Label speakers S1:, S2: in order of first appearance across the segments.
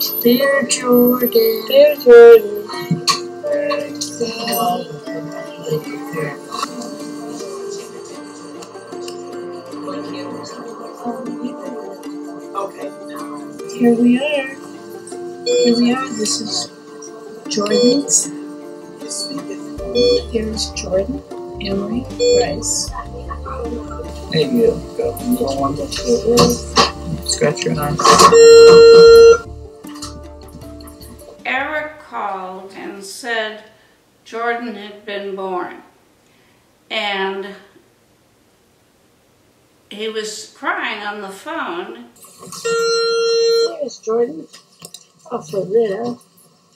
S1: Dear Jordan.
S2: Dear Jordan.
S1: Okay. Here we are. This is Jordan's. Here's Jordan, Emery, Price.
S3: There you go. Scratch your eye.
S4: Eric called and said Jordan had been born, and he was crying on the phone.
S2: There's Jordan. Also there.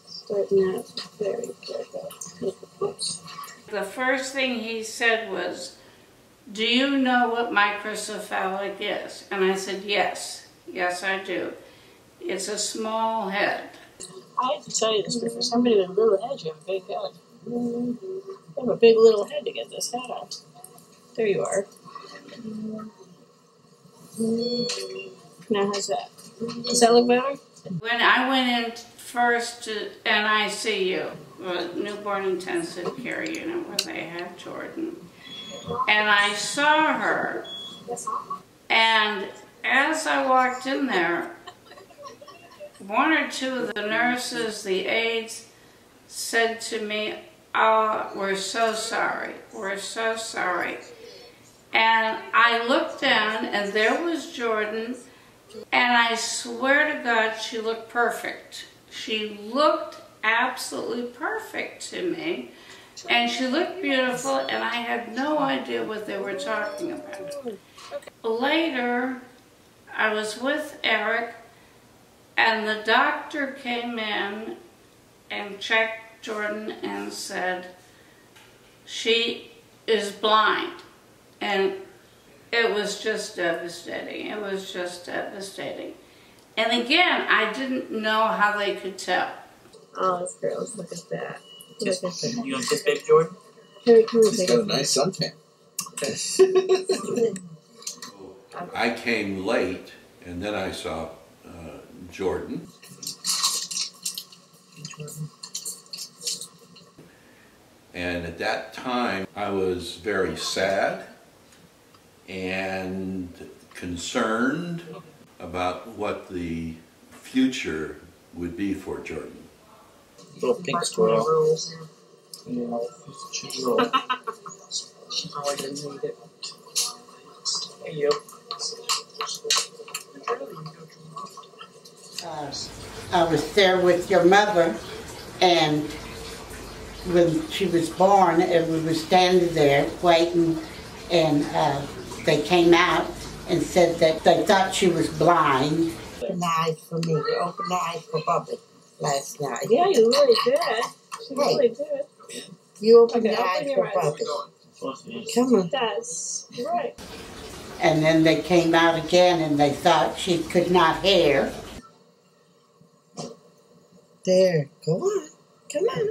S2: Starting out very careful.
S4: The first thing he said was, "Do you know what microcephalic is?" And I said, yes. Yes, I do. It's a small head.
S1: I have to tell you this, but for somebody with a little head, you have a big head. You have a big little head to get this head on. There you are. Now how's that? Does that look better?
S4: When I went in first to NICU, newborn intensive care unit, where they had Jordan, and I saw her, and as I walked in there, one or two of the nurses, the aides, said to me, "Oh, we're so sorry, we're so sorry." And I looked down, and there was Jordan, and I swear to God, she looked perfect. She looked absolutely perfect to me, and she looked beautiful, and I had no idea what they were talking about. Later, I was with Eric, and the doctor came in and checked Jordan and said, "She is blind." And it was just devastating. It was just devastating. And again, I didn't know how they could tell.
S2: Oh, girls, look at that. Look at that.
S3: You want this baby Jordan?
S2: Here, come on,
S5: He's got a nice suntan.
S6: I came late, and then I saw Jordan. And at that time, I was very sad and concerned about what the future would be for Jordan.
S3: Little pink squirrel.
S1: She probably didn't need it. There you go.
S7: I was there with your mother, and when she was born, and we were standing there waiting, and they came out and said that they thought she was blind.
S8: Open eyes for me. You opened eyes for Bubby last night.
S2: Yeah, you really did. She really did.
S8: You opened
S2: Okay,
S8: eyes
S2: open
S8: for
S2: your eyes.
S8: Bubby. Come on.
S2: That's right.
S7: And then they came out again, and they thought she could not hear.
S8: There. Go on. Come on.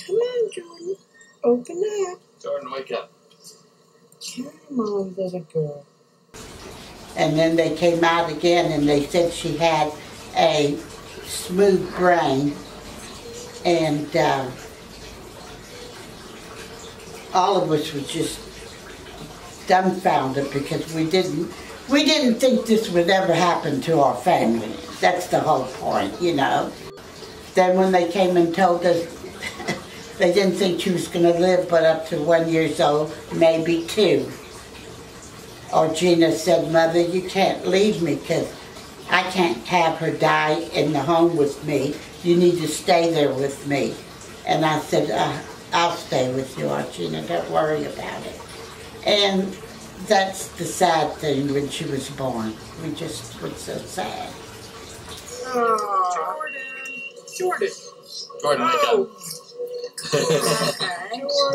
S8: Come on, Jordan. Open up.
S3: Jordan, wake up.
S8: Come on, little girl.
S7: And then they came out again, and they said she had a smooth brain, and all of us were just dumbfounded because we didn't think this would ever happen to our family. That's the whole point, you know. Then when they came and told us they didn't think she was going to live but up to 1 year old, maybe 2. Or Gina said, "Mother, you can't leave me because I can't have her die in the home with me. You need to stay there with me." And I said, "I'll stay with you, Aunt Gina, don't worry about it." And that's the sad thing when she was born. We just were so sad.
S1: Oh, Jordan.
S3: Jordan, wake up.
S8: She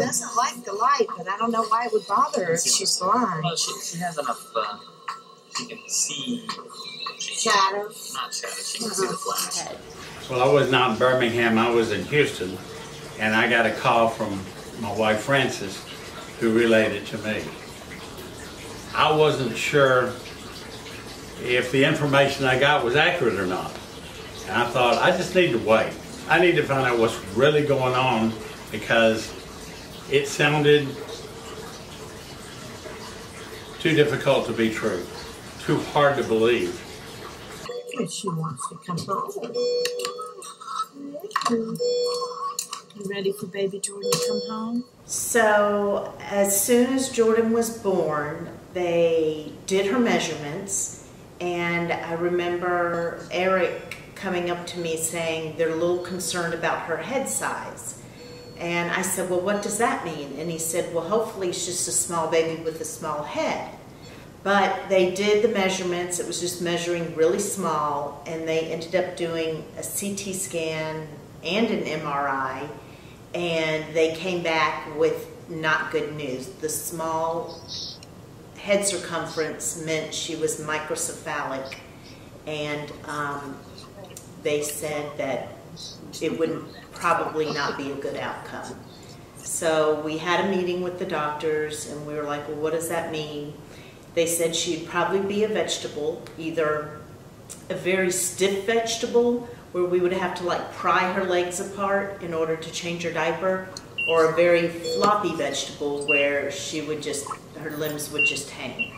S8: doesn't like the light, but I don't know why it would bother her if she's blind.
S3: Well, she has enough, she can see.
S8: Shadows.
S3: Not shadows, she can see the flash.
S9: Well, I was not in Birmingham, I was in Houston, and I got a call from my wife Frances, who relayed it to me. I wasn't sure if the information I got was accurate or not. And I thought, I just need to wait. I need to find out what's really going on because it sounded too difficult to be true, too hard to believe.
S8: She wants to come home. You ready for baby Jordan to come home?
S5: So as soon as Jordan was born, they did her measurements, and I remember Eric coming up to me saying they're a little concerned about her head size. And I said, well, what does that mean? And he said, well, hopefully it's just a small baby with a small head. But they did the measurements. It was just measuring really small, and they ended up doing a CT scan and an MRI, and they came back with not good news. The small head circumference meant she was microcephalic, and they said that it would probably not be a good outcome. So we had a meeting with the doctors, and we were like, well, what does that mean? They said she'd probably be a vegetable, either a very stiff vegetable where we would have to like pry her legs apart in order to change her diaper, or a very floppy vegetable where she would just, her limbs would just hang.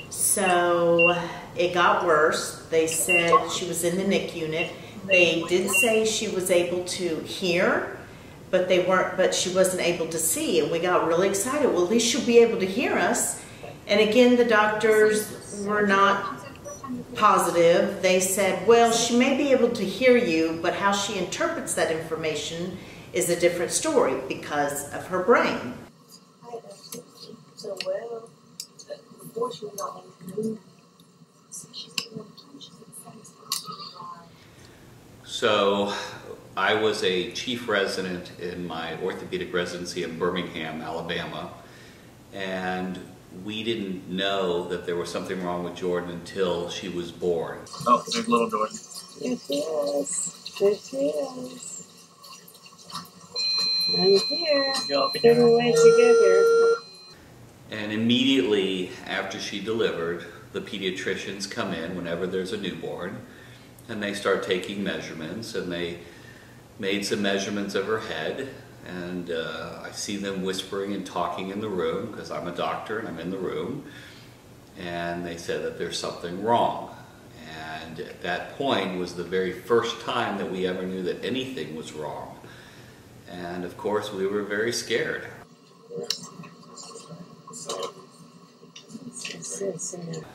S5: So it got worse. They said she was in the NICU unit. They did say she was able to hear, but she wasn't able to see, and we got really excited. Well, at least she'll be able to hear us. And again, the doctors were not positive. They said, well, she may be able to hear you, but how she interprets that information is a different story because of her brain.
S10: So I was a chief resident in my orthopedic residency in Birmingham, Alabama, and we didn't know that there was something wrong with Jordan until she was born.
S3: Oh, there's little Jordan.
S8: There she is. There she is. I'm here. Couldn't wait to get here.
S10: And immediately after she delivered, the pediatricians come in whenever there's a newborn, and they start taking measurements, and they made some measurements of her head. And I see them whispering and talking in the room because I'm a doctor and I'm in the room. And they said that there's something wrong. And at that point was the very first time that we ever knew that anything was wrong. And of course we were very scared.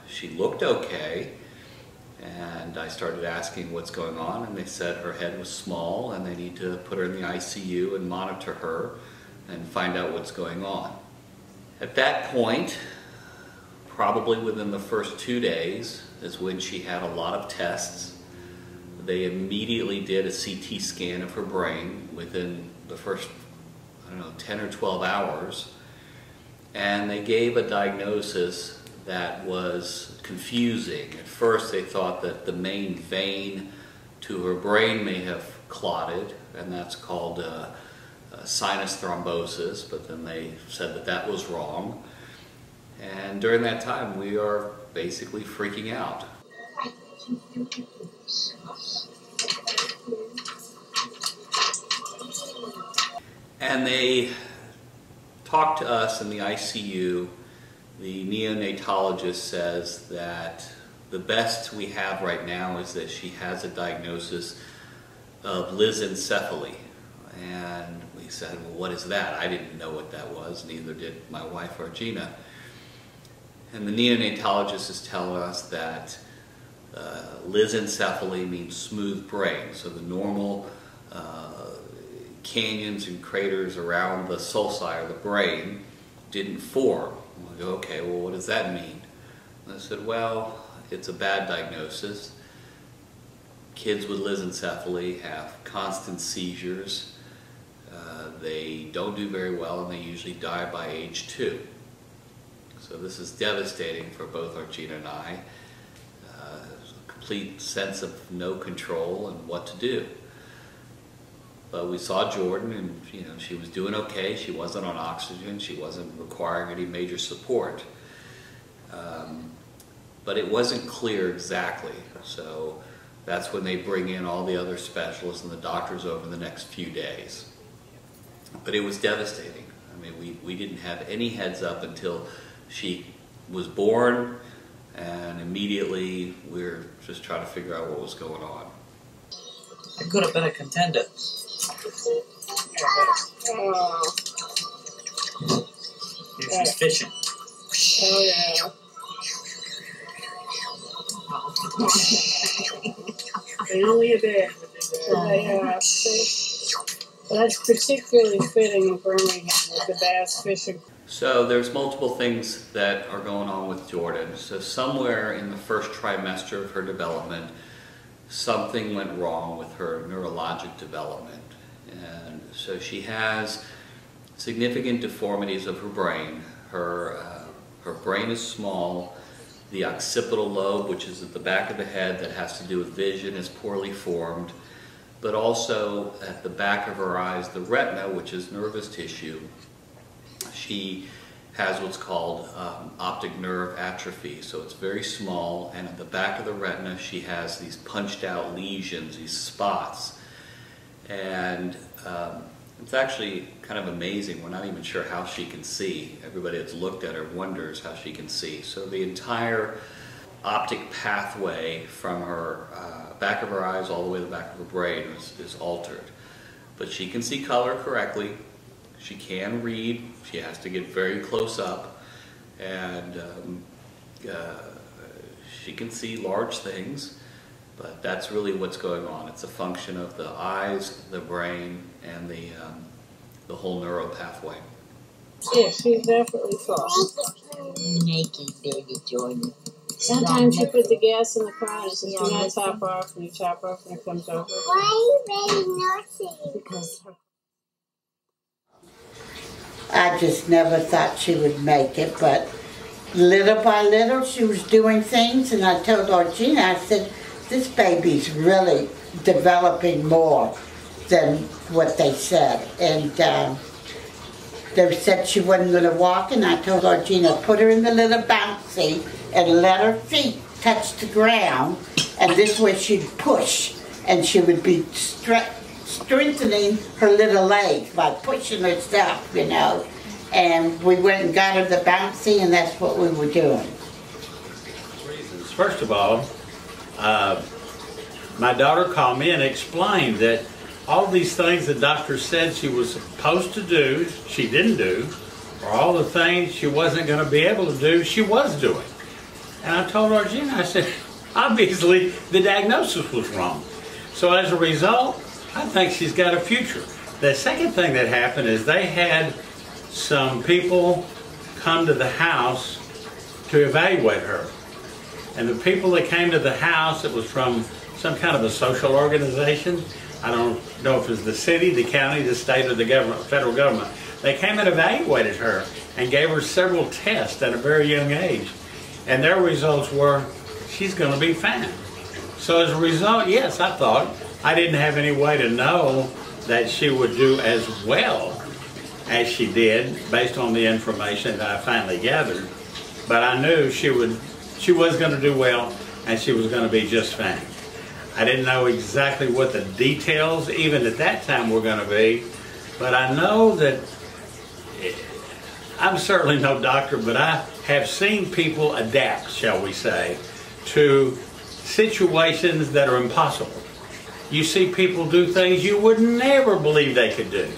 S10: She looked okay. And I started asking what's going on, and they said her head was small and they need to put her in the ICU and monitor her and find out what's going on. At that point, probably within the first 2 days, is when she had a lot of tests. They immediately did a CT scan of her brain within the first, 10 or 12 hours, and they gave a diagnosis that was confusing. At first they thought that the main vein to her brain may have clotted, and that's called sinus thrombosis, but then they said that that was wrong. And during that time we are basically freaking out. And they talked to us in the ICU. The neonatologist says that the best we have right now is that she has a diagnosis of lissencephaly. And we said, well, what is that? I didn't know what that was, neither did my wife Argina. And the neonatologist is telling us that lissencephaly means smooth brain. So the normal canyons and craters around the sulci, or the brain, didn't form. I go, okay, well, what does that mean? And I said, well, it's a bad diagnosis. Kids with lissencephaly have constant seizures. They don't do very well, and they usually die by age 2. So this is devastating for both Argina and I. A complete sense of no control and what to do. But we saw Jordan, and she was doing okay. She wasn't on oxygen. She wasn't requiring any major support. But it wasn't clear exactly. So That's when they bring in all the other specialists and the doctors over the next few days. But it was devastating. I mean, we didn't have any heads up until she was born, and immediately we were just trying to figure out what was going on.
S3: I could have been a contender.
S1: Oh.
S3: Here she's fishing.
S1: Oh, yeah. And only a bit. Yeah. That's particularly fitting in Birmingham with the bass fishing.
S10: So there's multiple things that are going on with Jordan. So somewhere in the first trimester of her development, something went wrong with her neurologic development. And so she has significant deformities of her brain. Her brain is small. The occipital lobe, which is at the back of the head that has to do with vision, is poorly formed. But also at the back of her eyes, the retina, which is nervous tissue, she has what's called optic nerve atrophy. So it's very small, and at the back of the retina she has these punched out lesions, these spots. And it's actually kind of amazing. We're not even sure how she can see. Everybody that's looked at her wonders how she can see. So the entire optic pathway from her back of her eyes all the way to the back of her brain is altered. But she can see color correctly. She can read. She has to get very close up. And she can see large things. But that's really what's going on. It's a function of the eyes, the brain, and the whole neuro pathway.
S1: Yeah, she's definitely soft.
S2: Naked baby Jordan.
S1: Sometimes you put the gas in the car and it says, do not top off, and you top off and it comes over.
S2: Why are you very naughty?
S1: Because
S7: I just never thought she would make it, but little by little she was doing things, and I told Georgina, I said, this baby's really developing more than what they said. And they said she wasn't going to walk, and I told Georgina, put her in the little bouncy and let her feet touch the ground, and this way she'd push, and she would be strengthening her little legs by pushing herself, you know. And we went and got her the bouncy, and that's what we were doing.
S9: Reasons. First of all, my daughter called me and explained that all these things the doctor said she was supposed to do, she didn't do, or all the things she wasn't going to be able to do, she was doing. And I told Georgina, I said, obviously the diagnosis was wrong. So as a result, I think she's got a future. The second thing that happened is they had some people come to the house to evaluate her. And the people that came to the house, it was from some kind of a social organization. I don't know if it was the city, the county, the state, or the government, federal government. They came and evaluated her and gave her several tests at a very young age. And their results were, she's going to be fine. So as a result, yes, I thought I didn't have any way to know that she would do as well as she did based on the information that I finally gathered. But I knew she was going to do well, and she was going to be just fine. I didn't know exactly what the details, even at that time, were going to be, but I know that I'm certainly no doctor, but I have seen people adapt, shall we say, to situations that are impossible. You see people do things you would never believe they could do.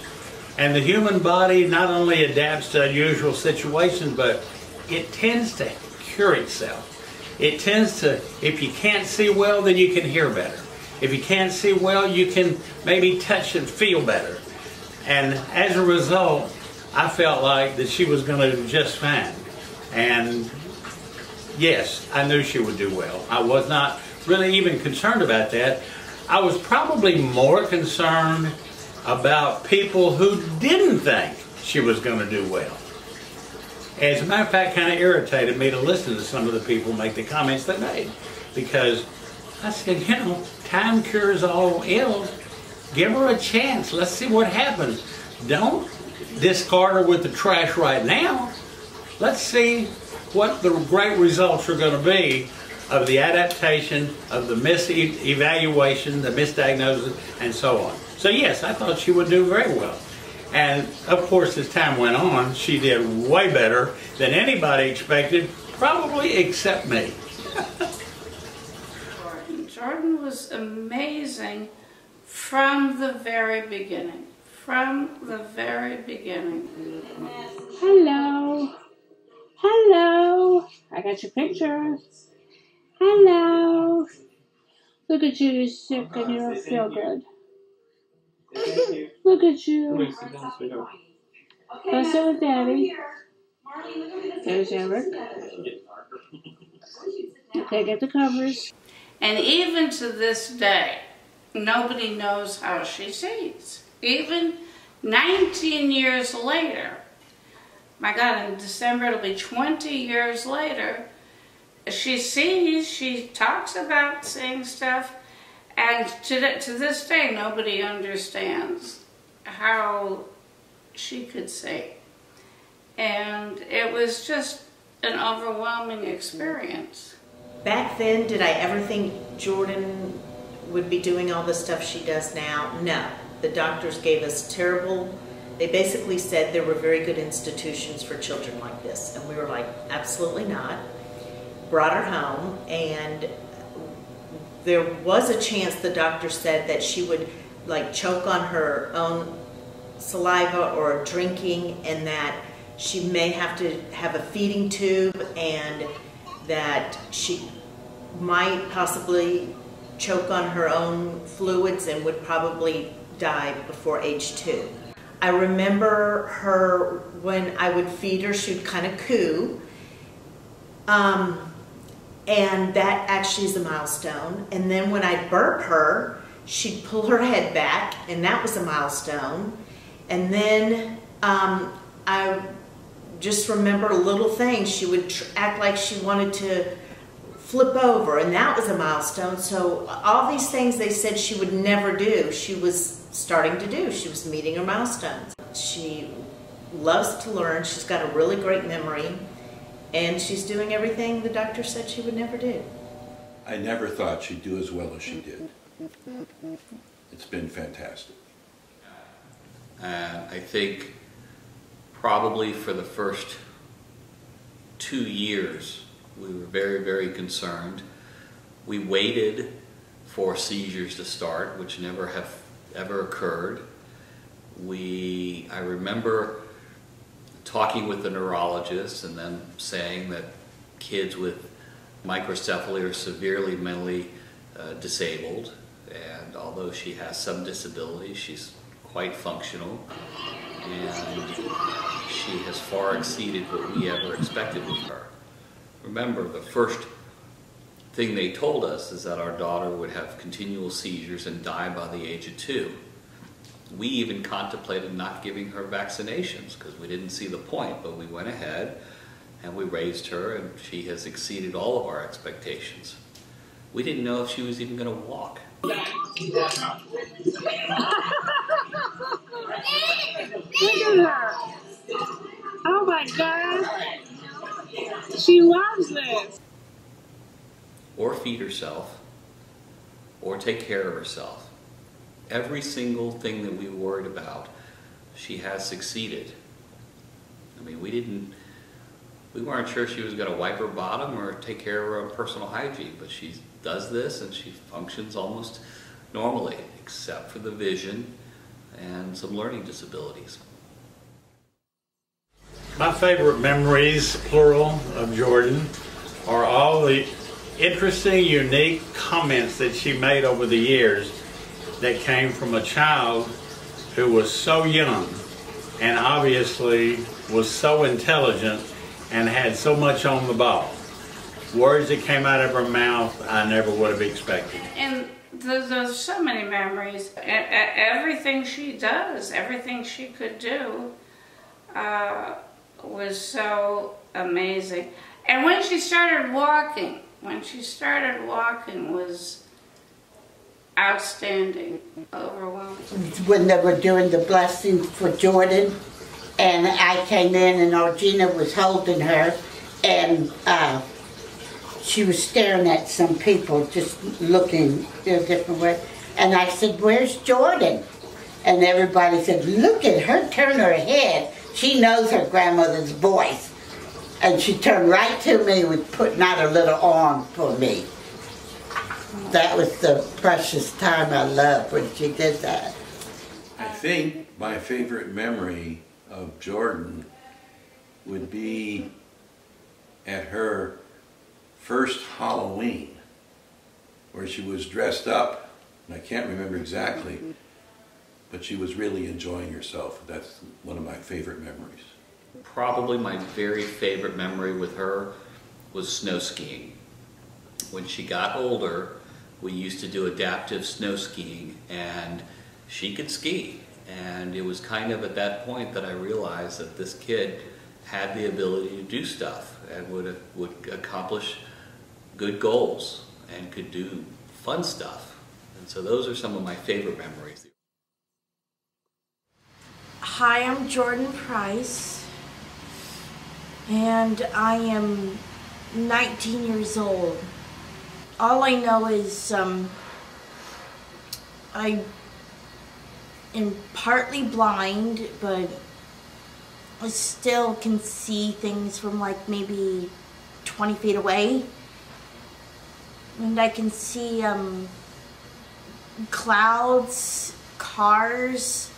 S9: And the human body not only adapts to unusual situations, but it tends to cure itself. It tends to, if you can't see well, then you can hear better. If you can't see well, you can maybe touch and feel better. And as a result, I felt like that she was going to do just fine. And yes, I knew she would do well. I was not really even concerned about that. I was probably more concerned about people who didn't think she was going to do well. As a matter of fact, kind of irritated me to listen to some of the people make the comments they made. Because I said, you know, time cures all ills. Give her a chance. Let's see what happens. Don't discard her with the trash right now. Let's see what the great results are going to be of the adaptation, of the misevaluation, the misdiagnosis, and so on. So yes, I thought she would do very well. And of course, as time went on, she did way better than anybody expected, probably except me.
S4: Jordan was amazing from the very beginning. From the very beginning.
S1: Hello. Hello. I got your picture. Hello. Look at you, you're sick and you don't feel good. Look at you. Go sit with Daddy. There's Eric. Okay, get the covers.
S4: And even to this day, nobody knows how she sees. Even 19 years later, my God, in December it'll be 20 years later, she sees, she talks about seeing stuff, and to this day nobody understands how she could see. And it was just an overwhelming experience.
S5: Back then, did I ever think Jordan would be doing all the stuff she does now? No. The doctors gave us terrible, they basically said there were very good institutions for children like this. And we were like, absolutely not. Brought her home, and there was a chance, the doctor said, that she would like choke on her own saliva or drinking, and that she may have to have a feeding tube, and that she might possibly choke on her own fluids and would probably die before age 2. I remember her, when I would feed her, she would kind of coo. And that actually is a milestone. And then when I'd burp her, she'd pull her head back, and that was a milestone. And then I just remember a little thing. She would act like she wanted to flip over, and that was a milestone. So all these things they said she would never do, she was starting to do. She was meeting her milestones. She loves to learn. She's got a really great memory, and she's doing everything the doctor said she would never do.
S6: I never thought she'd do as well as she did. It's been fantastic.
S10: I think probably for the first 2 years, we were very, very concerned. We waited for seizures to start, which never have ever occurred. I remember talking with the neurologist and them saying that kids with microcephaly are severely mentally disabled, and although she has some disability, she's quite functional, and she has far exceeded what we ever expected with her. Remember, the first thing they told us is that our daughter would have continual seizures and die by the age of 2. We even contemplated not giving her vaccinations because we didn't see the point, but we went ahead and we raised her, and she has exceeded all of our expectations. We didn't know if she was even going to walk.
S1: Look at her. Oh my God. She loves this.
S10: Or feed herself, or take care of herself. Every single thing that we worried about, she has succeeded. I mean, we weren't sure she was going to wipe her bottom or take care of her own personal hygiene, but she does this and she functions almost normally, except for the vision and some learning disabilities.
S9: My favorite memories, plural, of Jordan are all the interesting, unique comments that she made over the years that came from a child who was so young and obviously was so intelligent and had so much on the ball. Words that came out of her mouth I never would have expected.
S4: And there's so many memories. Everything she does, everything she could do was so amazing. And when she started walking was outstanding, overwhelming.
S7: When they were doing the blessings for Jordan, and I came in and Argina was holding her, and she was staring at some people, just looking a different way. And I said, "Where's Jordan?" And everybody said, "Look at her turn her head. She knows her grandmother's voice." And she turned right to me with putting out her little arm for me. That was the precious time I loved when she did that.
S6: I think my favorite memory of Jordan would be at her first Halloween, where she was dressed up, and I can't remember exactly, but she was really enjoying herself. That's one of my favorite memories.
S10: Probably my very favorite memory with her was snow skiing. When she got older, we used to do adaptive snow skiing, and she could ski. And it was kind of at that point that I realized that this kid had the ability to do stuff and would accomplish good goals and could do fun stuff. And so those are some of my favorite memories.
S11: Hi, I'm Donna Price, and I am 19 years old. All I know is I am partly blind, but I still can see things from like maybe 20 feet away. And I can see clouds, cars,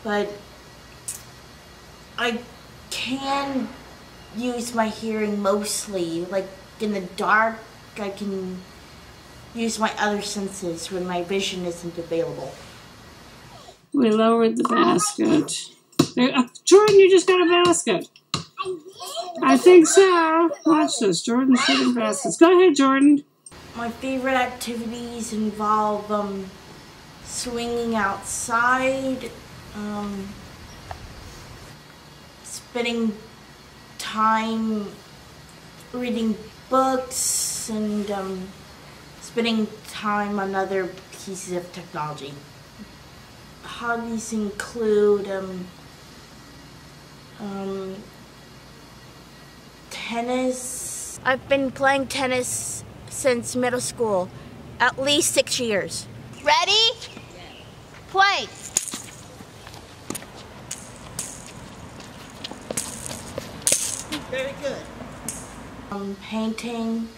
S11: but I can use my hearing mostly. Like in the dark, I can use my other senses when my vision isn't available.
S4: We lowered the basket. Jordan, you just got a basket. I think so. Watch this. Jordan's shooting baskets. Go ahead, Jordan.
S11: My favorite activities involve swinging outside, spending time reading books, and spending time on other pieces of technology. Hobbies include tennis. I've been playing tennis since middle school, at least 6 years. Ready? Play.
S7: Very good.
S11: Painting.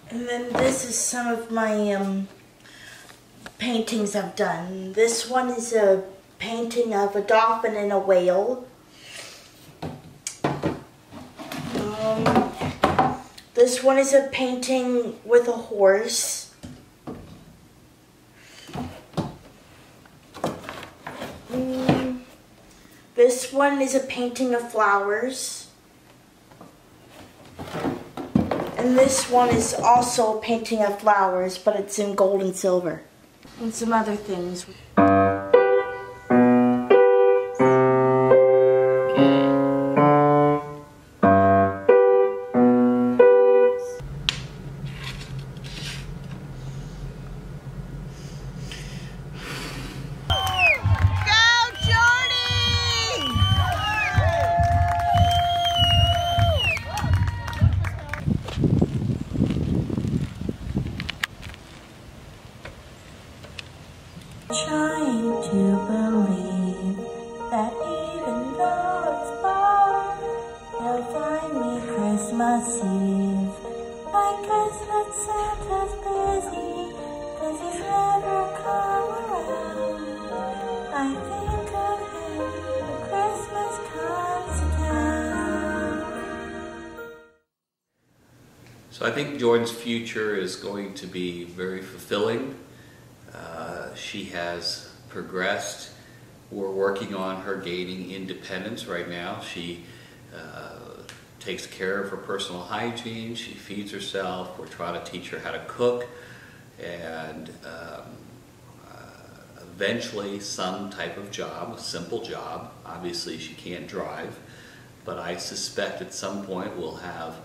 S11: And then this is some of my paintings I've done. This one is a painting of a dolphin and a whale. This one is a painting with a horse. This one is a painting of flowers. And this one is also a painting of flowers, but it's in gold and silver. And some other things. Trying to believe that even though it's far, you'll find me Christmas Eve. I guess that Santa's busy, 'cause he's never come around. I think of him when Christmas comes to town.
S10: So I think Jordan's future is going to be very fulfilling. She has progressed. We're working on her gaining independence right now. She takes care of her personal hygiene. She feeds herself. We're trying to teach her how to cook, and eventually some type of job, a simple job. Obviously she can't drive, but I suspect at some point we'll have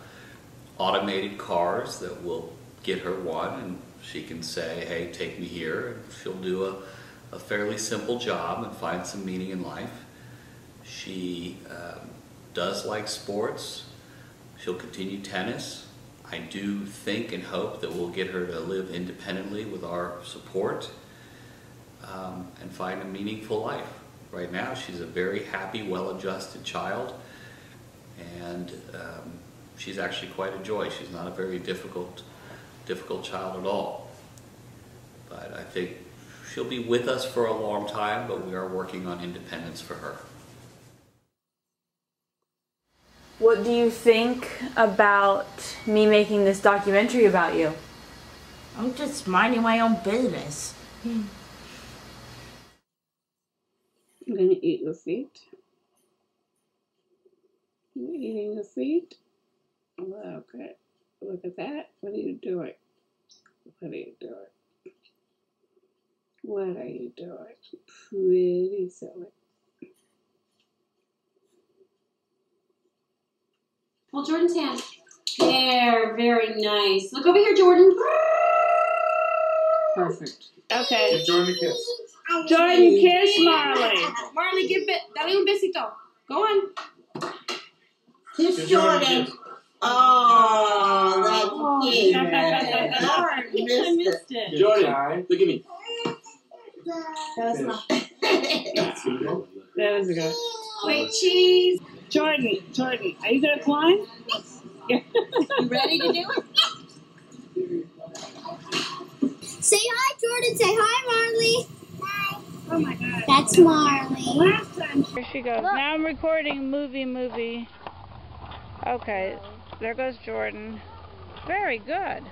S10: automated cars that will get her one, and she can say, hey, take me here. She'll do a fairly simple job and find some meaning in life. She does like sports. She'll continue tennis. I do think and hope that we'll get her to live independently with our support and find a meaningful life. Right now, she's a very happy, well-adjusted child, and she's actually quite a joy. She's not a very difficult child at all. But I think she'll be with us for a long time, but we are working on independence for her.
S12: What do you think about me making this documentary about you?
S11: I'm just minding my own business.
S4: I'm gonna eat your feet. You're eating the feet? Well, okay. Look at that. What are you doing? What are you doing? What are you doing? Pretty silly.
S13: Hold Jordan's hand. There, very nice. Look over here, Jordan.
S4: Perfect. Okay.
S3: Give Jordan a kiss.
S4: Jordan, kiss Marley.
S13: Marley, dale un besito. Go on.
S7: Kiss Jordan. Oh, that's cute.
S13: I missed it.
S3: Jordan, look at me.
S4: That was good.
S13: Wait, cheese.
S4: Jordan, are you gonna climb?
S13: You ready to do it?
S14: Say hi, Jordan. Say hi, Marley. Hi.
S4: Oh my God.
S14: That's Marley.
S4: Last time. Here she goes. Now I'm recording movie. Okay, there goes Jordan. Very good.